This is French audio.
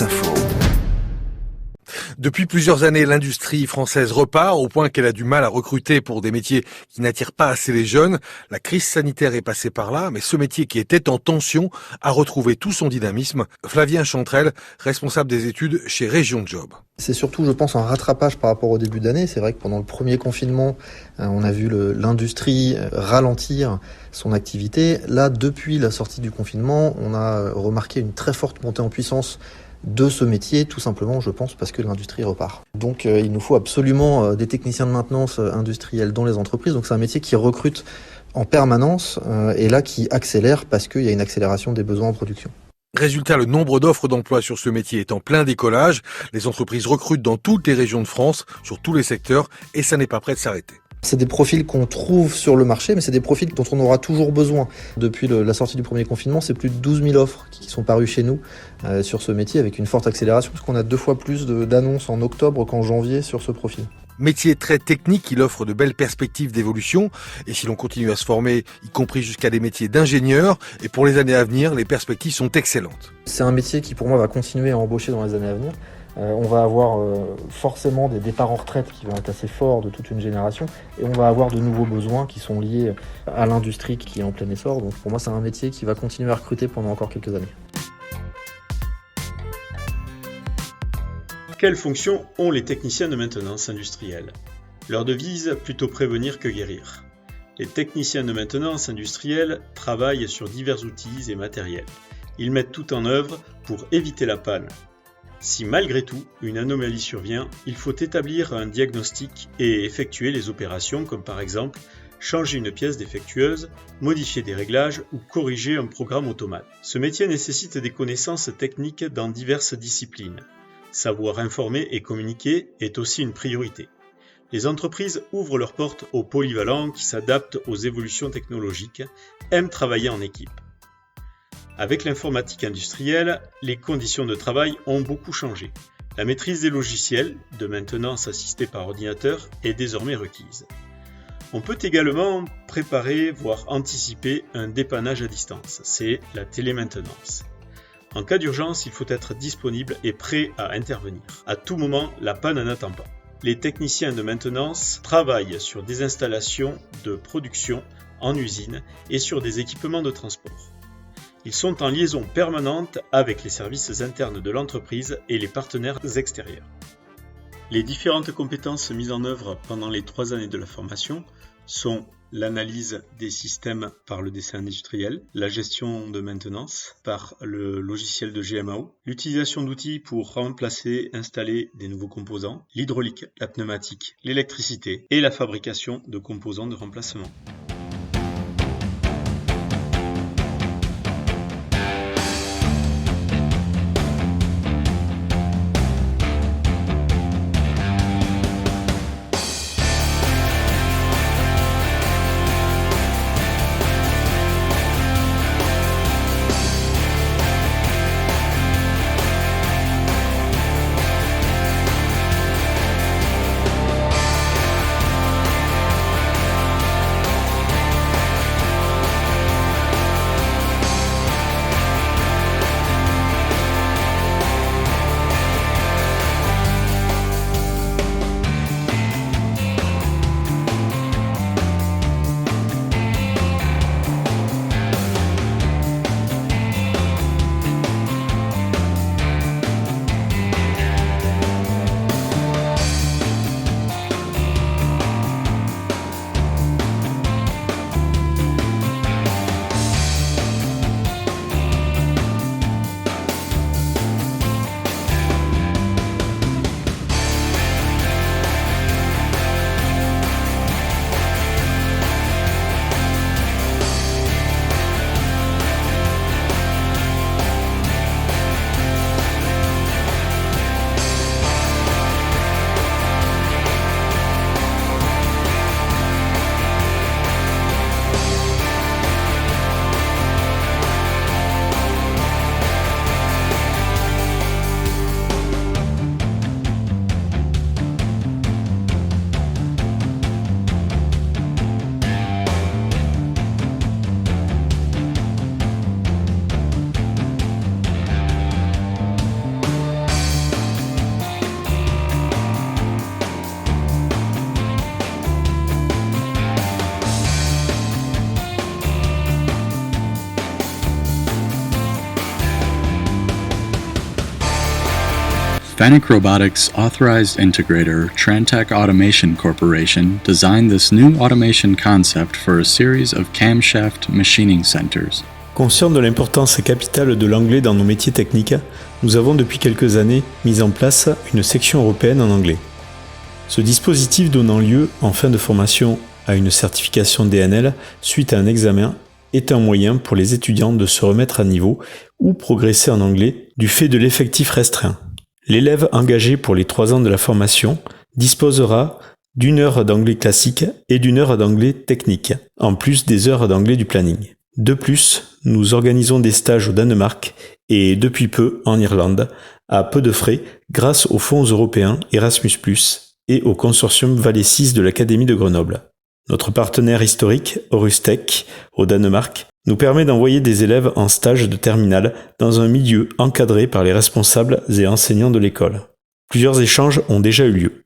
Info. Depuis plusieurs années, l'industrie française repart au point qu'elle a du mal à recruter pour des métiers qui n'attirent pas assez les jeunes. La crise sanitaire est passée par là, mais ce métier qui était en tension a retrouvé tout son dynamisme. Flavien Chantrel, responsable des études chez Région Job. C'est surtout, je pense, un rattrapage par rapport au début d'année. C'est vrai que pendant le premier confinement, on a vu l'industrie ralentir son activité. Là, depuis la sortie du confinement, on a remarqué une très forte montée en puissance de ce métier, tout simplement, je pense, parce que l'industrie repart. Donc il nous faut absolument des techniciens de maintenance industrielle dans les entreprises. Donc c'est un métier qui recrute en permanence et là qui accélère parce qu'il y a une accélération des besoins en production. Résultat, le nombre d'offres d'emploi sur ce métier est en plein décollage. Les entreprises recrutent dans toutes les régions de France, sur tous les secteurs, et ça n'est pas prêt de s'arrêter. C'est des profils qu'on trouve sur le marché, mais c'est des profils dont on aura toujours besoin. Depuis la sortie du premier confinement, c'est plus de 12 000 offres qui sont parues chez nous sur ce métier, avec une forte accélération, parce qu'on a 2 fois plus d'annonces en octobre qu'en janvier sur ce profil. Métier très technique, il offre de belles perspectives d'évolution, et si l'on continue à se former, y compris jusqu'à des métiers d'ingénieur, et pour les années à venir, les perspectives sont excellentes. C'est un métier qui, pour moi, va continuer à embaucher dans les années à venir. On va avoir forcément des départs en retraite qui vont être assez forts de toute une génération et on va avoir de nouveaux besoins qui sont liés à l'industrie qui est en plein essor. Donc pour moi, c'est un métier qui va continuer à recruter pendant encore quelques années. Quelles fonctions ont les techniciens de maintenance industrielle ? Leur devise, plutôt prévenir que guérir. Les techniciens de maintenance industrielle travaillent sur divers outils et matériels. Ils mettent tout en œuvre pour éviter la panne. Si malgré tout, une anomalie survient, il faut établir un diagnostic et effectuer les opérations comme par exemple changer une pièce défectueuse, modifier des réglages ou corriger un programme automate. Ce métier nécessite des connaissances techniques dans diverses disciplines. Savoir informer et communiquer est aussi une priorité. Les entreprises ouvrent leurs portes aux polyvalents qui s'adaptent aux évolutions technologiques, aiment travailler en équipe. Avec l'informatique industrielle, les conditions de travail ont beaucoup changé. La maîtrise des logiciels, de maintenance assistée par ordinateur, est désormais requise. On peut également préparer, voire anticiper un dépannage à distance, c'est la télémaintenance. En cas d'urgence, il faut être disponible et prêt à intervenir. À tout moment, la panne n'attend pas. Les techniciens de maintenance travaillent sur des installations de production en usine et sur des équipements de transport. Ils sont en liaison permanente avec les services internes de l'entreprise et les partenaires extérieurs. Les différentes compétences mises en œuvre pendant les 3 années de la formation sont l'analyse des systèmes par le dessin industriel, la gestion de maintenance par le logiciel de GMAO, l'utilisation d'outils pour remplacer, installer des nouveaux composants, l'hydraulique, la pneumatique, l'électricité et la fabrication de composants de remplacement. Fanuc Robotics' authorized integrator, Trantec Automation Corporation, designed this new automation concept for a series of camshaft machining centers. Conscient de l'importance capitale de l'anglais dans nos métiers techniques, nous avons depuis quelques années mis en place une section européenne en anglais. Ce dispositif donnant lieu, en fin de formation, à une certification DNL suite à un examen est un moyen pour les étudiants de se remettre à niveau ou progresser en anglais du fait de l'effectif restreint. L'élève engagé pour les 3 ans de la formation disposera d'1 heure d'anglais classique et d'1 heure d'anglais technique, en plus des heures d'anglais du planning. De plus, nous organisons des stages au Danemark et depuis peu en Irlande, à peu de frais grâce aux fonds européens Erasmus+, et au consortium Vallée 6 de l'Académie de Grenoble. Notre partenaire historique, Orustech, au Danemark, nous permet d'envoyer des élèves en stage de terminale dans un milieu encadré par les responsables et enseignants de l'école. Plusieurs échanges ont déjà eu lieu.